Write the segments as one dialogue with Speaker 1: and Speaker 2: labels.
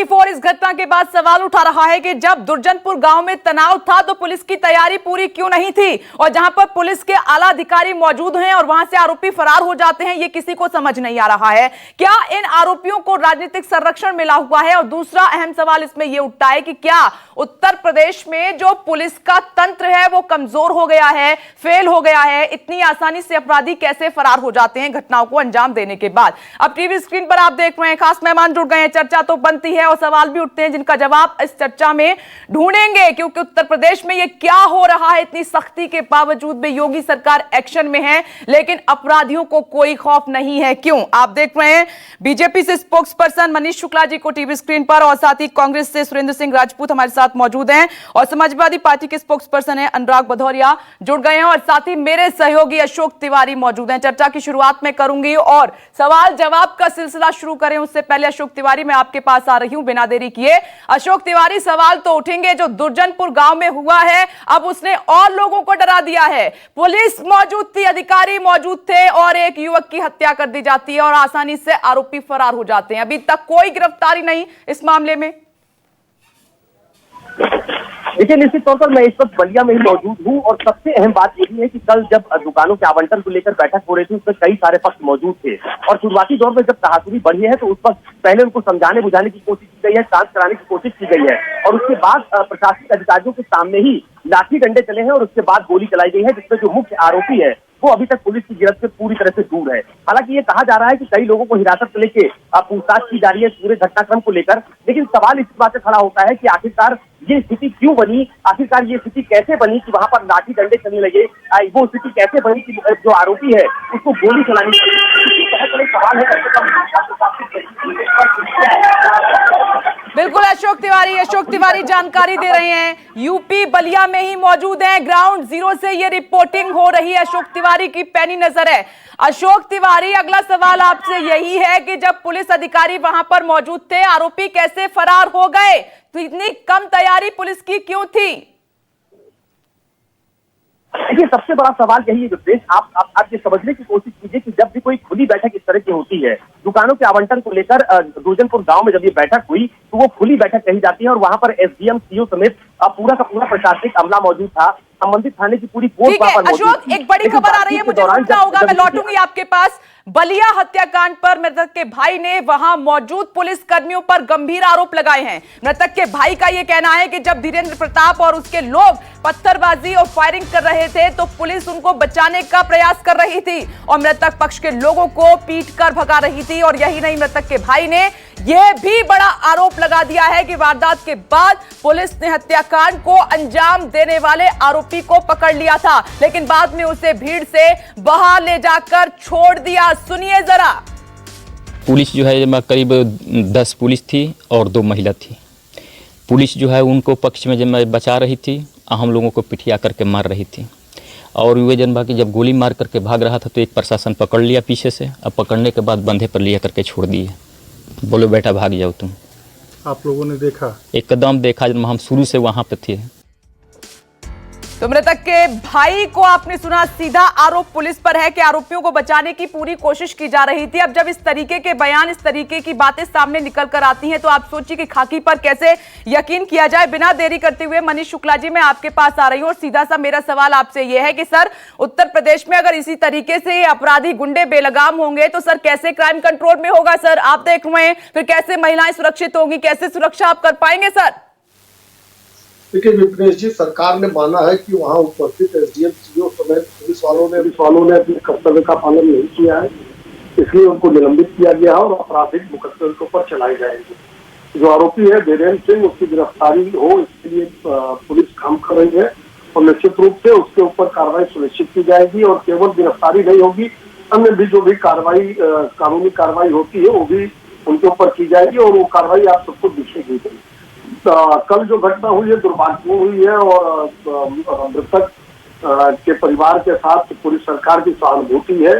Speaker 1: 24 इस घटना के बाद सवाल उठा रहा है कि जब दुर्जनपुर गांव में तनाव था तो पुलिस की तैयारी पूरी क्यों नहीं थी, और जहां पर पुलिस के आला अधिकारी मौजूद हैं और वहां से आरोपी फरार हो जाते हैं, ये किसी को समझ नहीं आ रहा है। क्या इन आरोपियों को राजनीतिक संरक्षण मिला हुआ है? और दूसरा अहम सवाल इसमें यह उठता है कि क्या उत्तर प्रदेश में जो पुलिस का तंत्र है वो कमजोर हो गया है, फेल हो गया है? इतनी आसानी से अपराधी कैसे फरार हो जाते हैं घटनाओं को अंजाम देने के बाद? अब टीवी स्क्रीन पर आप देख रहे हैं, खास मेहमान जुड़ गए हैं। चर्चा तो बनती है और सवाल भी उठते हैं जिनका जवाब इस चर्चा में ढूंढेंगे, क्योंकि उत्तर प्रदेश में ये क्या हो रहा है? इतनी सख्ती के बावजूद भी योगी सरकार एक्शन में है, लेकिन अपराधियों को कोई खौफ नहीं है। क्यों? आप देख रहे हैं बीजेपी से स्पोक्स पर्सन मनीष शुक्ला जी को टीवी स्क्रीन पर, और साथ ही कांग्रेस से सुरेंद्र सिंह राजपूत हमारे साथ मौजूद हैं, और समाजवादी पार्टी के स्पोक्स पर्सन है अनुराग भदौरिया जुड़ गए हैं, और साथ ही मेरे सहयोगी अशोक तिवारी मौजूद हैं। चर्चा की शुरुआत में करूंगी और सवाल जवाब का सिलसिला शुरू करें उससे पहले अशोक तिवारी मैं आपके पास आ रही हूं बिना देरी किए। अशोक तिवारी, सवाल तो उठेंगे, जो दुर्जनपुर गांव में हुआ है अब उसने और लोगों को डरा दिया है। पुलिस मौजूद थी, अधिकारी मौजूद थे, और एक युवक की हत्या कर दी जाती है और आसानी से आरोपी फरार हो जाते हैं। अभी तक कोई गिरफ्तारी नहीं इस मामले में।
Speaker 2: देखिए, निश्चित तौर पर मैं इस वक्त बलिया में ही मौजूद हूँ, और सबसे अहम बात यही है कि कल जब दुकानों के आवंटन को लेकर बैठक हो रही थी उसमें कई सारे पक्ष मौजूद थे, और शुरुआती दौर में जब तहासुरी बढ़ी है तो उस वक्त पहले उनको समझाने बुझाने की कोशिश की गई है, शांत कराने की कोशिश की गई है, और उसके बाद प्रशासनिक अधिकारियों के सामने ही लाठी डंडे चले हैं और उसके बाद गोली चलाई गई है, जिसमें जो मुख्य आरोपी है वो अभी तक पुलिस की गिरफ्त से पूरी तरह से दूर है। हालांकि ये कहा जा रहा है कि कई लोगों को हिरासत में लेके पूछताछ की जा रही है पूरे घटनाक्रम को लेकर, लेकिन सवाल इस बात से खड़ा होता है कि आखिरकार ये स्थिति क्यों बनी, आखिरकार ये स्थिति कैसे बनी कि वहां पर लाठी डंडे चलने लगे, वो स्थिति कैसे बनी कि जो आरोपी है उसको गोली चलानी पड़ी। सवाल है।
Speaker 1: बिल्कुल अशोक तिवारी जानकारी दे रहे हैं, यूपी बलिया में ही मौजूद हैं, ग्राउंड जीरो से ये रिपोर्टिंग हो रही है। अशोक तिवारी की पैनी नजर है। अशोक तिवारी, अगला सवाल आपसे यही है कि जब पुलिस अधिकारी वहां पर मौजूद थे, आरोपी कैसे फरार हो गए? तो इतनी कम तैयारी पुलिस की क्यों थी?
Speaker 2: देखिए, सबसे बड़ा सवाल यही है देश, आप ये समझने की कोशिश कीजिए कि जब भी कोई खुली बैठक इस तरह की होती है, दुकानों के आवंटन को लेकर दुर्जनपुर गांव में जब ये बैठक हुई तो वो खुली बैठक कही जाती है, और वहां पर एसडीएम, सीओ समेत पूरा का पूरा प्रशासनिक अमला मौजूद था, संबंधित थाने की पूरी फोर्स वहां पर मौजूद थी।
Speaker 1: एक बड़ी खबर आ रही है, मुझे रुकना होगा, मैं लौटूंगी आपके पास। बलिया हत्याकांड पर मृतक के भाई ने वहां मौजूद पुलिस कर्मियों पर गंभीर आरोप लगाए हैं। मृतक के भाई का यह कहना है कि जब धीरेन्द्र प्रताप और उसके लोग पत्थरबाजी और फायरिंग कर रहे थे तो पुलिस उनको बचाने का प्रयास कर रही थी और मृतक पक्ष के लोगों को पीटकर भगा रही थी। और यही नहीं, मृतक के भाई ने यह भी बड़ा आरोप लगा दिया है कि वारदात के बाद पुलिस ने हत्याकांड को अंजाम देने वाले आरोपी को पकड़ लिया था, लेकिन बाद में उसे भीड़ से बाहर ले जाकर छोड़ दिया। सुनिए जरा।
Speaker 3: पुलिस जो है करीब 10 पुलिस थी और 2 महिला थी। पुलिस जो है उनको पक्ष में जब बचा रही थी, हम लोगों को पिटिया करके मार रही थी, और वे जनबा की जब गोली मार करके भाग रहा था तो एक प्रशासन पकड़ लिया पीछे से। अब पकड़ने के बाद बंधे पर लिया करके छोड़ दिए, बोलो बेटा भाग जाओ तुम।
Speaker 4: आप लोगों ने देखा?
Speaker 3: एकदम देखा, जब हम शुरू से वहां पे थे।
Speaker 1: तो मृतक के भाई को आपने सुना, सीधा आरोप पुलिस पर है कि आरोपियों को बचाने की पूरी कोशिश की जा रही थी। अब जब इस तरीके के बयान, इस तरीके की बातें सामने निकल कर आती हैं तो आप सोचिए कि खाकी पर कैसे यकीन किया जाए। बिना देरी करते हुए मनीष शुक्ला जी, मैं आपके पास आ रही हूं और सीधा सा मेरा सवाल आपसे यह है कि सर, उत्तर प्रदेश में अगर इसी तरीके से अपराधी गुंडे बेलगाम होंगे तो सर कैसे क्राइम कंट्रोल में होगा? सर आप देख रहे हैं, फिर कैसे महिलाएं सुरक्षित होंगी, कैसे सुरक्षा आप कर पाएंगे सर?
Speaker 4: देखिए विपनेश जी, सरकार ने माना है कि वहां उपस्थित एसडीएम, सीओ समेत पुलिस वालों ने अपने कर्तव्य का पालन नहीं किया है, इसलिए उनको निलंबित किया गया और आपराधिक मुकदमे के ऊपर चलाए जाएंगे। जो आरोपी है धीरेन्द्र सिंह, उसकी गिरफ्तारी हो इसके लिए पुलिस काम कर रही है, और निश्चित रूप से उसके ऊपर कार्रवाई सुनिश्चित की जाएगी, और केवल गिरफ्तारी नहीं होगी, अन्य भी जो भी कार्रवाई, कानूनी कार्रवाई होती है वो भी उनके ऊपर की जाएगी, और वो कार्रवाई आप सबको दिखेगी। कल जो घटना हुई है दुर्भाग्यपूर्ण हुई है, और मृतक के परिवार के साथ पूरी सरकार की सहानुभूति है,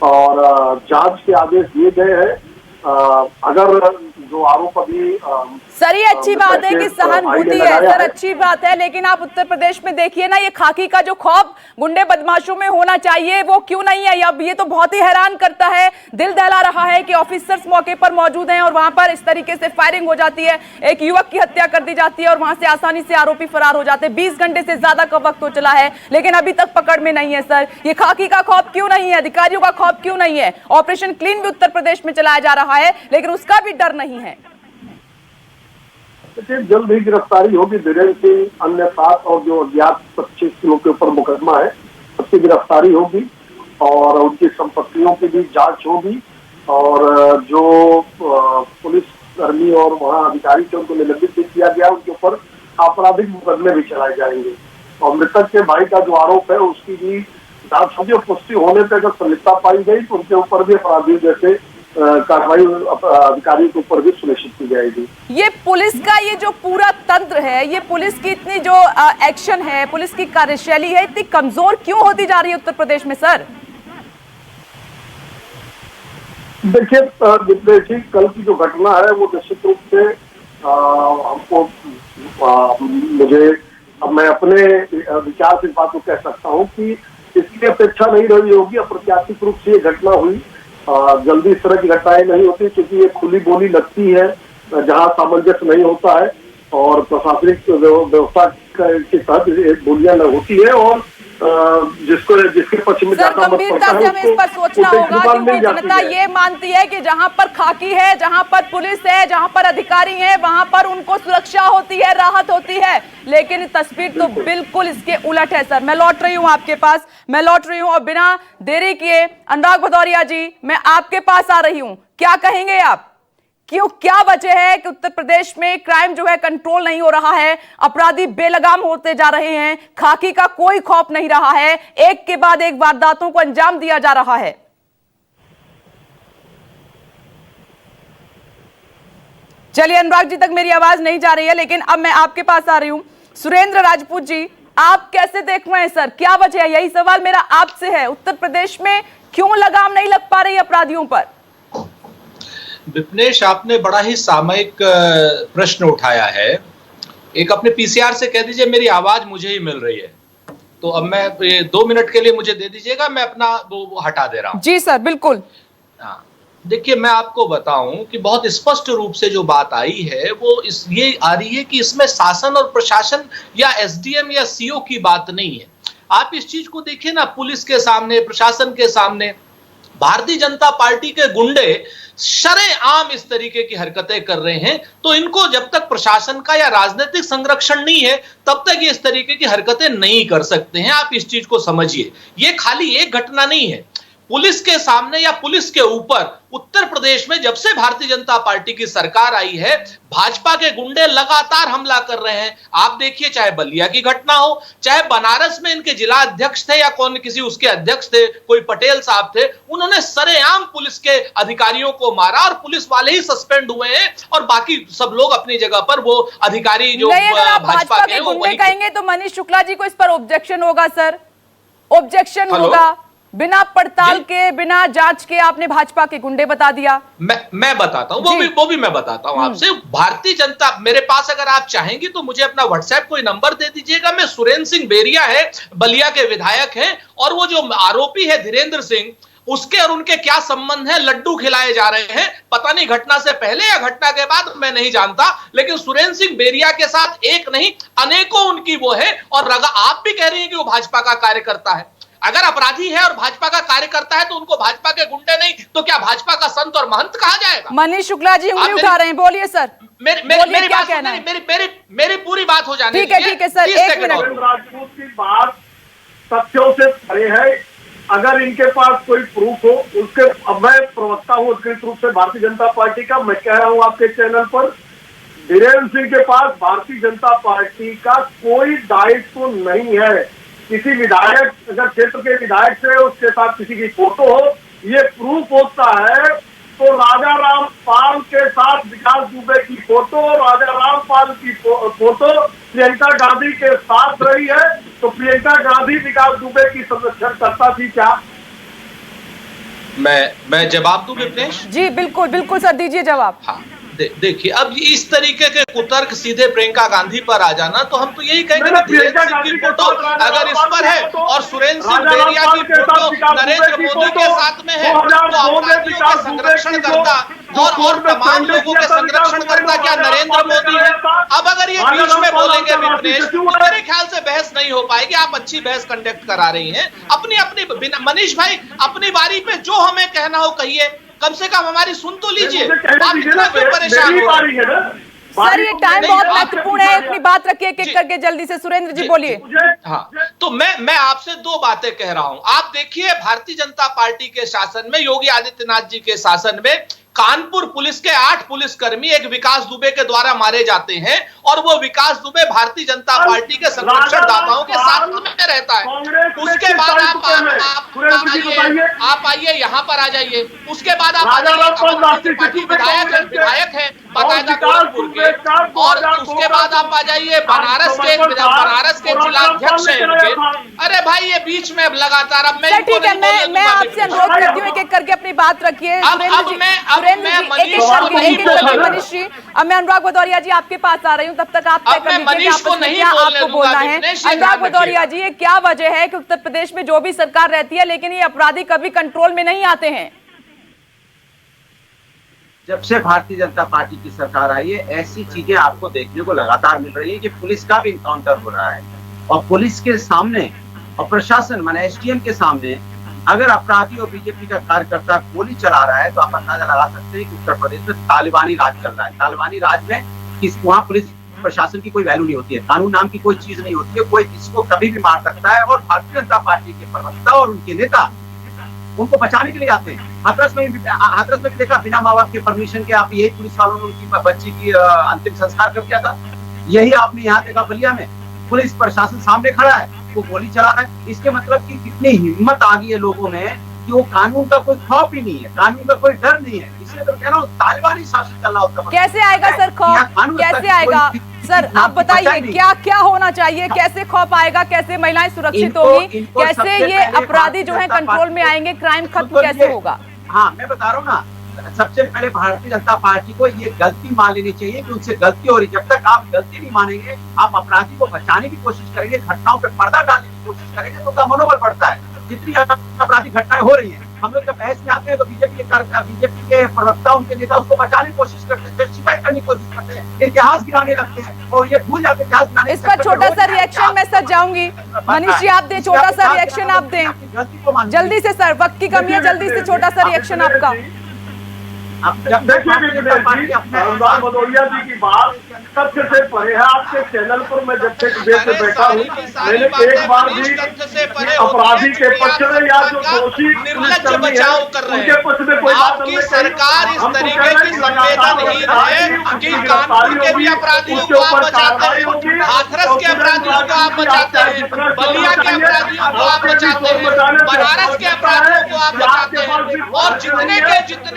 Speaker 4: और जांच के आदेश दिए गए हैं। अगर जो आरोप अभी
Speaker 1: सर ये अच्छी बात है कि सहानुभूति है सर, अच्छी बात है, लेकिन आप उत्तर प्रदेश में देखिए ना, ये खाकी का जो खौफ गुंडे बदमाशों में होना चाहिए वो क्यों नहीं है। अब ये तो बहुत ही हैरान करता है, दिल दहला रहा है कि ऑफिसर्स मौके पर मौजूद हैं और वहां पर इस तरीके से फायरिंग हो जाती है, एक युवक की हत्या कर दी जाती है और वहां से आसानी से आरोपी फरार हो जाते हैं। 20 घंटे से ज्यादा का वक्त हो चला है लेकिन अभी तक पकड़ में नहीं है। सर ये खाकी का खौफ क्यों नहीं है, अधिकारियों का खौफ क्यों नहीं है? ऑपरेशन क्लीन भी उत्तर प्रदेश में चलाया जा रहा है लेकिन उसका भी डर नहीं है।
Speaker 4: जल्द ही गिरफ्तारी होगी धीरेन्द्र सिंह, अन्य 7 और जो अज्ञात 25 लोग के ऊपर मुकदमा है सबकी गिरफ्तारी होगी और उनकी संपत्तियों की भी जांच होगी और जो पुलिस कर्मी और वहां अधिकारी थे उनको निलंबित भी किया गया, उनके ऊपर आपराधिक मुकदमे भी चलाए जाएंगे और मृतक के भाई का जो आरोप है उसकी भी जांच होगी और पुष्टि होने पर अगर संलिप्तता पाई गई तो उनके ऊपर भी अपराधियों जैसे कार्रवाई अधिकारियों के ऊपर भी सुनिश्चित की जाएगी।
Speaker 1: ये पुलिस का ये जो पूरा तंत्र है, ये पुलिस की इतनी जो एक्शन है, पुलिस की कार्यशैली है, इतनी कमजोर क्यों होती जा रही है उत्तर प्रदेश में सर?
Speaker 4: देखिए जी, कल की जो घटना है वो निश्चित रूप से हमको मुझे अब मैं अपने विचार से इस बात को कह सकता हूँ कि इसकी अपेक्षा नहीं रही होगी। अप्रत्याशित रूप से ये घटना हुई, जल्दी इस तरह की घटनाएं नहीं होती क्योंकि ये खुली बोली लगती है जहां सामंजस्य नहीं होता है और प्रशासनिक व्यवस्था के तहत बोलियां होती है और जिसके पक्ष में ज्यादा मत पड़ता है
Speaker 1: हमें इस पर सोचना होगा क्योंकि जनता ये मानती है कि जहां पर खाकी है, जहां पर पुलिस है, जहां पर अधिकारी है, वहां पर उनको सुरक्षा होती है, राहत होती है, लेकिन तस्वीर तो बिल्कुल इसके उलट है। सर मैं लौट रही हूं आपके पास, मैं लौट रही हूं और बिना देरी किए अनुराग भदौरिया जी मैं आपके पास आ रही हूं। क्या कहेंगे आप, क्यों क्या वजह है कि उत्तर प्रदेश में क्राइम जो है कंट्रोल नहीं हो रहा है, अपराधी बेलगाम होते जा रहे हैं, खाकी का कोई खौफ नहीं रहा है, एक के बाद एक वारदातों को अंजाम दिया जा रहा है? चलिए अनुराग जी तक मेरी आवाज नहीं जा रही है लेकिन अब मैं आपके पास आ रही हूं। सुरेंद्र राजपूत जी आप कैसे देख रहे हैं सर, क्या वजह है? यही सवाल मेरा आपसे है, उत्तर प्रदेश में क्यों लगाम नहीं लग पा रही अपराधियों पर?
Speaker 5: विपनेश, आपने बड़ा ही सामयिक प्रश्न उठाया है। एक अपने पीसीआर से कह दीजिए मेरी आवाज मुझे ही मिल रही है, तो अब मैं 2 मिनट के लिए मुझे दे दीजिएगा, मैं अपना वो हटा दे रहा हूं।
Speaker 1: जी सर बिल्कुल।
Speaker 5: हाँ देखिए, मैं आपको बताऊं कि बहुत स्पष्ट रूप से जो बात आई है वो ये आ रही है कि इसमें शासन और प्रशासन या एसडीएम या सीओ की बात नहीं है। आप इस चीज को देखिए ना, पुलिस के सामने, प्रशासन के सामने भारतीय जनता पार्टी के गुंडे शरेआम इस तरीके की हरकतें कर रहे हैं, तो इनको जब तक प्रशासन का या राजनीतिक संरक्षण नहीं है तब तक ये इस तरीके की हरकतें नहीं कर सकते हैं। आप इस चीज को समझिए, ये खाली एक घटना नहीं है। पुलिस के सामने या पुलिस के ऊपर उत्तर प्रदेश में जब से भारतीय जनता पार्टी की सरकार आई है, भाजपा के गुंडे लगातार हमला कर रहे हैं। आप देखिए, चाहे बलिया की घटना हो, चाहे बनारस में इनके जिला अध्यक्ष थे या कौन किसी उसके अध्यक्ष थे, कोई पटेल साहब थे, उन्होंने सरेआम पुलिस के अधिकारियों को मारा और पुलिस वाले ही सस्पेंड हुए हैं और बाकी सब लोग अपनी जगह पर वो अधिकारी जो
Speaker 1: भाजपा के गुंडे कहेंगे तो मनीष शुक्ला जी को इस पर ऑब्जेक्शन होगा सर, ऑब्जेक्शन होगा। बिना पड़ताल के, बिना जांच के आपने भाजपा के गुंडे बता दिया।
Speaker 5: मैं बताता हूं, वो भी मैं बताता हूं आपसे। भारतीय जनता, मेरे पास अगर आप चाहेंगी तो मुझे अपना व्हाट्सएप कोई नंबर दे दीजिएगा। मैं सुरेंद्र सिंह बेरिया है, बलिया के विधायक हैं, और वो जो आरोपी है धीरेन्द्र सिंह, उसके और उनके क्या संबंध है? लड्डू खिलाए जा रहे हैं, पता नहीं घटना से पहले या घटना के बाद, मैं नहीं जानता, लेकिन सुरेंद्र सिंह बेरिया के साथ एक नहीं अनेकों उनकी वो है। और आप भी कह रही हैं कि वो भाजपा का कार्यकर्ता है। अगर अपराधी है और भाजपा का कार्यकर्ता है तो उनको भाजपा के गुंडे नहीं तो क्या भाजपा का संत और महंत कहा जाएगा?
Speaker 1: मनीष शुक्ला जी उंगली उठा रहे हैं, बोलिए सर।
Speaker 5: मेरी बात कहना है, मेरी पूरी बात हो जाने दीजिए।
Speaker 1: ठीक है सर, 1 मिनट।
Speaker 4: राजपूत की बात तथ्यों से परे है। अगर इनके पास कोई प्रूफ हो, उसके, अब मैं प्रवक्ता हूं उत्कृष्ट रूप से भारतीय जनता पार्टी का, मैं कह रहा हूं आपके चैनल पर, धीरेन्द्र सिंह के पास भारतीय जनता पार्टी का कोई दायित्व नहीं है। किसी विधायक, अगर क्षेत्र के विधायक से उसके साथ किसी की फोटो हो, ये प्रूफ होता है, तो राजा रामपाल के साथ विकास दुबे की फोटो, राजा रामपाल की फोटो प्रियंका गांधी के साथ रही है, तो प्रियंका गांधी विकास दुबे की संरक्षण करता थी क्या?
Speaker 5: मैं जवाब दूं विपनेश?
Speaker 1: जी बिल्कुल बिल्कुल सर, दीजिए जवाब।
Speaker 5: हाँ देखिए, अब इस तरीके के कुतर्क सीधे प्रियंका गांधी पर आ जाना, तो हम तो यही कहेंगे कि धीरेन्द्र सिंह की फोटो अगर इस पर है और सुरेंद्र सिंह बेरिया की फोटो नरेंद्र मोदी के साथ में है, तो अपराधियों का संरक्षण करता और तमाम लोगों के संरक्षण करता क्या नरेंद्र मोदी है? अब अगर ये बीच में बोलेंगे विपनेश, तो मेरे ख्याल से बहस नहीं हो पाएगी। आप अच्छी बहस कंडक्ट करा रही हैं, अपनी मनीष भाई अपनी बारी पे जो हमें कहना हो कहिए, कम से कम हमारी सुन तो लीजिए। आप इतना क्यों परेशान हो रहे हैं?
Speaker 1: सर ये टाइम बहुत महत्वपूर्ण है, अपनी बात रखिए एक एक करके जल्दी से। सुरेंद्र जी बोलिए।
Speaker 5: हाँ, तो मैं आपसे दो बातें कह रहा हूं। आप देखिए, भारतीय जनता पार्टी के शासन में, योगी आदित्यनाथ जी के शासन में कानपुर पुलिस के 8 पुलिसकर्मी एक विकास दुबे के द्वारा मारे जाते हैं, और वो विकास दुबे भारतीय जनता पार्टी के संरक्षणदाताओं के साथ में रहता है। उसके बाद आप आइए यहाँ पर आ जाइए। उसके बाद आप आ जाइए, विधायक है बाकायदा गोरखपुर के, और उसके बाद आप आ जाइए बनारस के जिलाध्यक्ष हैं। अरे भाई ये बीच में लगातार, अब मैं
Speaker 1: ठीक है, मैं आपसे अनुरोध करती हूँ एक एक करके अपनी बात रखिए। मनीष जी, अब मैं अनुराग भदौरिया जी आपके पास आ रही हूँ, तब तक आप तय कर लीजिए आपको बोलना है। अनुराग भदौरिया जी, ये क्या वजह है कि उत्तर प्रदेश में जो भी सरकार रहती है लेकिन ये अपराधी कभी कंट्रोल में नहीं आते हैं?
Speaker 6: जब से भारतीय जनता पार्टी की सरकार आई है, ऐसी चीजें आपको देखने को लगातार मिल रही है कि पुलिस का भी इनकाउंटर हो रहा है, और पुलिस के सामने और प्रशासन माने एसडीएम के सामने अगर अपराधी और बीजेपी का कार्यकर्ता गोली चला रहा है, तो आप अंदाजा लगा सकते हैं कि उत्तर प्रदेश में तालिबानी राज चल रहा है। तालिबानी राज में वहाँ पुलिस प्रशासन की कोई वैल्यू नहीं होती है, कानून नाम की कोई चीज नहीं होती है, कोई किसको कभी भी मार सकता है। और भारतीय जनता पार्टी के प्रवक्ता और उनके नेता उनको बचाने के लिए आते हैं। हाथरस में भी देखा, बिना माँ बाप के परमिशन के आप यही पुलिस वालों ने उनकी बच्ची की अंतिम संस्कार कर दिया था। यही आपने यहाँ देखा बलिया में, पुलिस प्रशासन सामने खड़ा है, वो गोली चला रहा है। इसके मतलब कि कितनी हिम्मत आ गई है लोगों में कि वो कानून का कोई खौफ ही नहीं है, कानून का कोई डर नहीं है। इसलिए तो कह रहा हूँ तालिबानी शासन चल रहा होता।
Speaker 1: कैसे आएगा सर खौफ, कैसे आएगा सर? आप बताइए क्या क्या होना चाहिए, कैसे खौफ आएगा, कैसे महिलाएं सुरक्षित होंगी, कैसे ये अपराधी जो है कंट्रोल में आएंगे, क्राइम खत्म कैसे होगा?
Speaker 6: हाँ, मैं बता रहा हूँ ना, सबसे पहले भारतीय जनता पार्टी को ये गलती मान लेनी चाहिए कि उनसे गलती हो रही। जब तक आप गलती नहीं मानेंगे, आप अपराधी को बचाने की कोशिश करेंगे, घटनाओं पर पर्दा डालने की कोशिश करेंगे, तो उनका मनोबल बढ़ता है। जितनी अपराधी घटनाएं हो रही हैं, हम लोग जब बहस में आते हैं तो बीजेपी के प्रवक्ता, उनके नेता उसको बचाने की कोशिश करते हैं, जस्टिफाई करने की कोशिश करते हैं, इतिहास गिराने लगते हैं और ये भूल जाते हैं।
Speaker 1: इस पर छोटा सा रिएक्शन मैं सर जाऊंगी। मनीष जी आप दें, छोटा सा रिएक्शन आप दें जल्दी से सर, वक्त की कमी है, जल्दी से छोटा सा रिएक्शन आपका।
Speaker 4: अनुराग भदौरिया जी की बात तथ्य से परे है। आपके चैनल पर मैं जब से देर से बैठा हूँ, मैंने एक बार भी अपराधी के पक्ष में या जो दोषी पुलिसकर्मी है उनके पक्ष में कोई बात नहीं।
Speaker 5: सरकार इस तरीके की संवेदनहीन है कि कानपुर के भी अपराधियों को आप बचाते हैं, हाथरस के अपराधियों को आप बचाते हैं, बलिया के अपराधियों को आप बचाते हैं, बनारस के अपराधियों को आप बचाते हैं, और जितने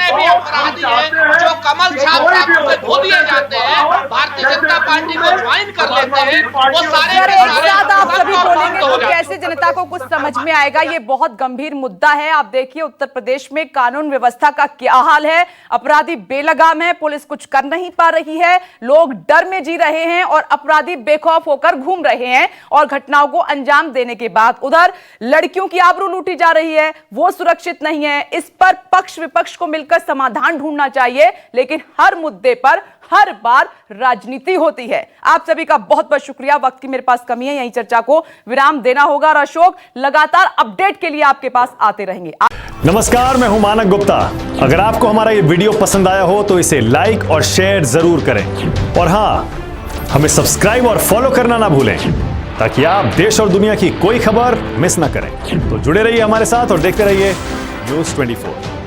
Speaker 5: भी अपराधी हैं जो कमल छाप से धो दिए जाते हैं, भारतीय जनता पार्टी को ज्वाइन कर लेते हैं, वो सारे
Speaker 1: एक साथ आप सभी बोलेंगे तो कैसे जनता को कुछ समझ में आएगा? ये बहुत गंभीर मुद्दा है। आप देखिए उत्तर प्रदेश में कानून व्यवस्था का क्या हाल है, अपराधी बेलगाम है, पुलिस कुछ कर नहीं पा रही है, लोग डर में जी रहे हैं और अपराधी बेखौफ होकर घूम रहे हैं, और घटनाओं को अंजाम देने के बाद उधर लड़कियों की आबरू लूटी जा रही है, वो सुरक्षित नहीं है। इस पर पक्ष विपक्ष को मिलकर समाधान ढूंढना चाहिए, लेकिन हर मुद्दे पर हर बार राजनीति होती है। आप सभी का बहुत बहुत शुक्रिया। वक्त की मेरे पास कमी है, यही चर्चा को विराम देना होगा, और अशोक लगातार अपडेट के लिए आपके पास आते रहेंगे।
Speaker 7: नमस्कार, मैं हूं मानक गुप्ता। अगर आपको हमारा ये वीडियो पसंद आया हो तो इसे लाइक और शेयर जरूर करें, और हां, हमें सब्सक्राइब और फॉलो करना ना भूलें ताकि आप देश और दुनिया की कोई खबर मिस ना करें। तो जुड़े रहिए हमारे साथ और देखते रहिए न्यूज़ 24।